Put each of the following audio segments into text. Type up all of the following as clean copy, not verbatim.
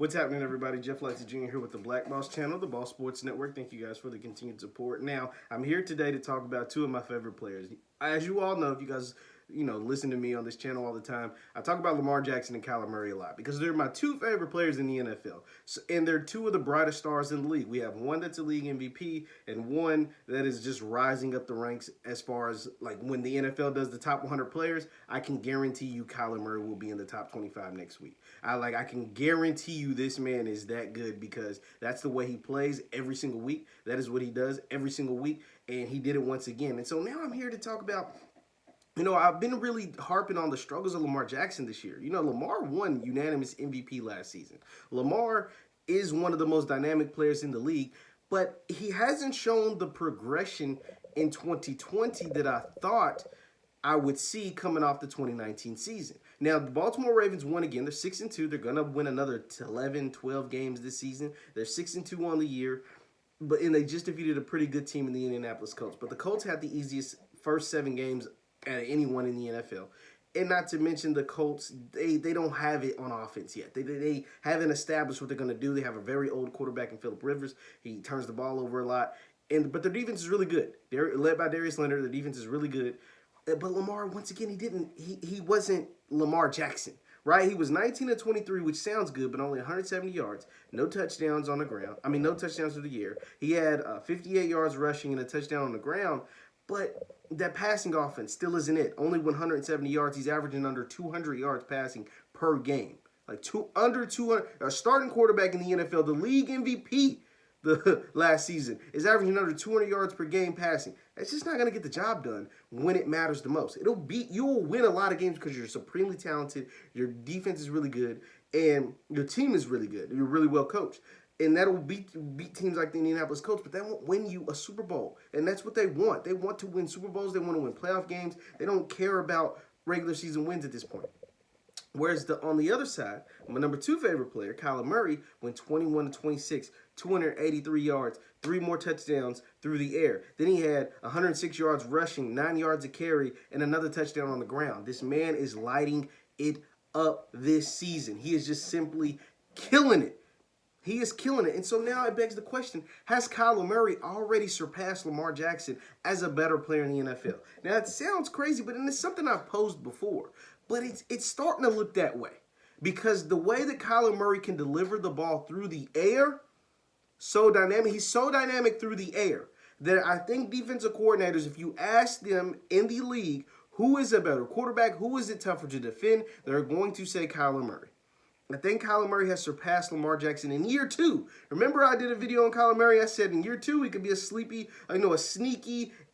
What's happening, everybody? Jeff Lightsy Jr. here with the Black Boss Channel, the Ball Sports Network. Thank you guys for the continued support. Now, I'm here today to talk about two of my favorite players. As you all know, if you guys listen to me on this channel all the time, I talk about Lamar Jackson and Kyler Murray a lot because they're my two favorite players in the NFL. And they're two of the brightest stars in the league. We have one that's a league MVP and one that is just rising up the ranks as far as like when the NFL does the top 100 players, I can guarantee you Kyler Murray will be in the top 25 next week. I can guarantee you this man is that good because that's the way he plays every single week. That is what he does every single week, and he did it once again. And so now I'm here to talk about, I've been really harping on the struggles of Lamar Jackson this year. Lamar won unanimous MVP last season. Lamar is one of the most dynamic players in the league, but he hasn't shown the progression in 2020 that I thought I would see coming off the 2019 season. Now, the Baltimore Ravens won again. They're 6-2. They're going to win another 11, 12 games this season. They're 6-2 on the year, and they just defeated a pretty good team in the Indianapolis Colts. But the Colts had the easiest first 7 games at anyone in the NFL. And not to mention the Colts, they don't have it on offense yet. They haven't established what they're going to do. They have a very old quarterback in Phillip Rivers. He turns the ball over a lot. But their defense is really good. They're led by Darius Leonard. Their defense is really good. But Lamar, once again, he wasn't Lamar Jackson, right? He was 19-23, which sounds good, but only 170 yards, no touchdowns on the ground. No touchdowns through the year. He had 58 yards rushing and a touchdown on the ground, but that passing offense still isn't it. Only 170 yards. He's averaging under 200 yards passing per game. Under 200. A starting quarterback in the NFL, the league MVP the last season, is averaging under 200 yards per game passing. That's just not going to get the job done when it matters the most. You'll win a lot of games because you're supremely talented, your defense is really good, and your team is really good. You're really well coached. And that'll beat teams like the Indianapolis Colts, but that won't win you a Super Bowl. And that's what they want. They want to win Super Bowls. They want to win playoff games. They don't care about regular season wins at this point. Whereas on the other side, my number 2 favorite player, Kyler Murray, went 21-26, 283 yards, 3 more touchdowns through the air. Then he had 106 yards rushing, 9 yards a carry, and another touchdown on the ground. This man is lighting it up this season. He is just simply killing it. He is killing it. And so now it begs the question, has Kyler Murray already surpassed Lamar Jackson as a better player in the NFL? Now, it sounds crazy, but it's something I've posed before. But it's starting to look that way. Because the way that Kyler Murray can deliver the ball through the air, so dynamic. He's so dynamic through the air that I think defensive coordinators, if you ask them in the league, who is a better quarterback, who is it tougher to defend, they're going to say Kyler Murray. I think Kyler Murray has surpassed Lamar Jackson in year 2. Remember I did a video on Kyler Murray. I said in year 2 he could be a sneaky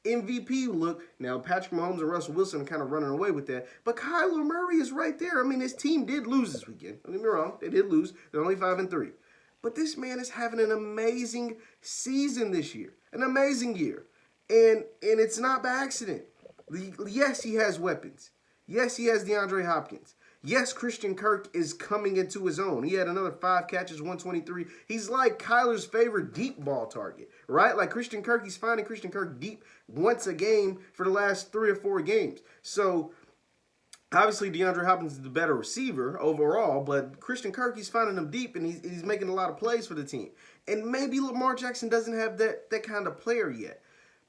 MVP look. Now Patrick Mahomes and Russell Wilson are kind of running away with that. But Kyler Murray is right there. His team did lose this weekend. Don't get me wrong. They did lose. They're only 5-3. But this man is having an amazing season this year. An amazing year. And it's not by accident. Yes, he has weapons. Yes, he has DeAndre Hopkins. Yes, Christian Kirk is coming into his own. He had another 5 catches, 123. He's like Kyler's favorite deep ball target, right? Like Christian Kirk, he's finding Christian Kirk deep once a game for the last 3 or 4 games. So, obviously, DeAndre Hopkins is the better receiver overall, but Christian Kirk, he's finding him deep, and he's making a lot of plays for the team. And maybe Lamar Jackson doesn't have that kind of player yet.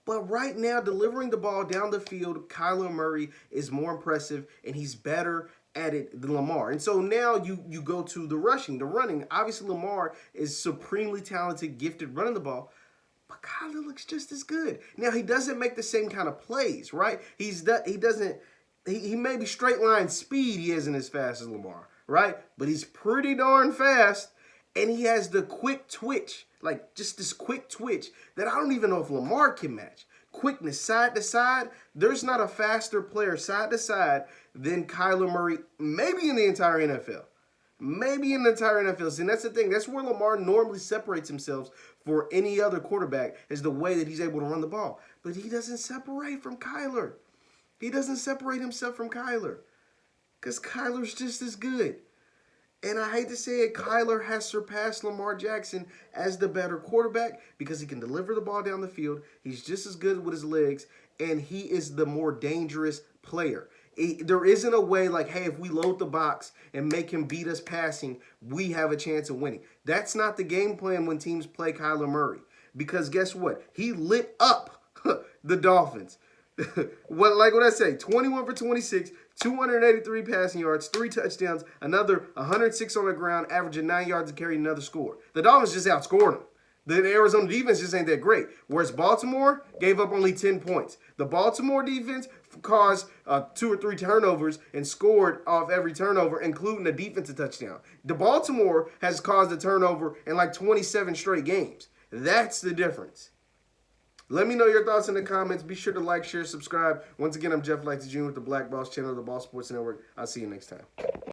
But right now, delivering the ball down the field, Kyler Murray is more impressive, and he's better at it than Lamar. And so now you go to the running. Obviously, Lamar is supremely talented, gifted running the ball, but Kyler looks just as good. Now, he doesn't make the same kind of plays, right? He may be straight line speed, he isn't as fast as Lamar, right? But he's pretty darn fast, and he has the quick twitch, like just this quick twitch that I don't even know if Lamar can match. Quickness side to side, there's not a faster player side to side than Kyler Murray, maybe in the entire NFL. Maybe in the entire NFL. And that's the thing. That's where Lamar normally separates himself for any other quarterback, is the way that he's able to run the ball. But he doesn't separate from Kyler. He doesn't separate himself from Kyler because Kyler's just as good. And I hate to say it, Kyler has surpassed Lamar Jackson as the better quarterback because he can deliver the ball down the field. He's just as good with his legs, and he is the more dangerous player. There isn't a way like, hey, if we load the box and make him beat us passing, we have a chance of winning. That's not the game plan when teams play Kyler Murray. Because guess what? He lit up the Dolphins. Like what I say, 21 for 26, 283 passing yards, 3 touchdowns, another 106 on the ground, averaging 9 yards to carry another score. The Dolphins just outscored them. The Arizona defense just ain't that great. Whereas Baltimore gave up only 10 points. The Baltimore defense caused 2 or 3 turnovers and scored off every turnover, including a defensive touchdown. The Baltimore has caused a turnover in like 27 straight games. That's the difference. Let me know your thoughts in the comments. Be sure to like, share, subscribe. Once again, I'm Jeff Lightsy Jr. with the Black Boss channel of the Ball Sports Network. I'll see you next time.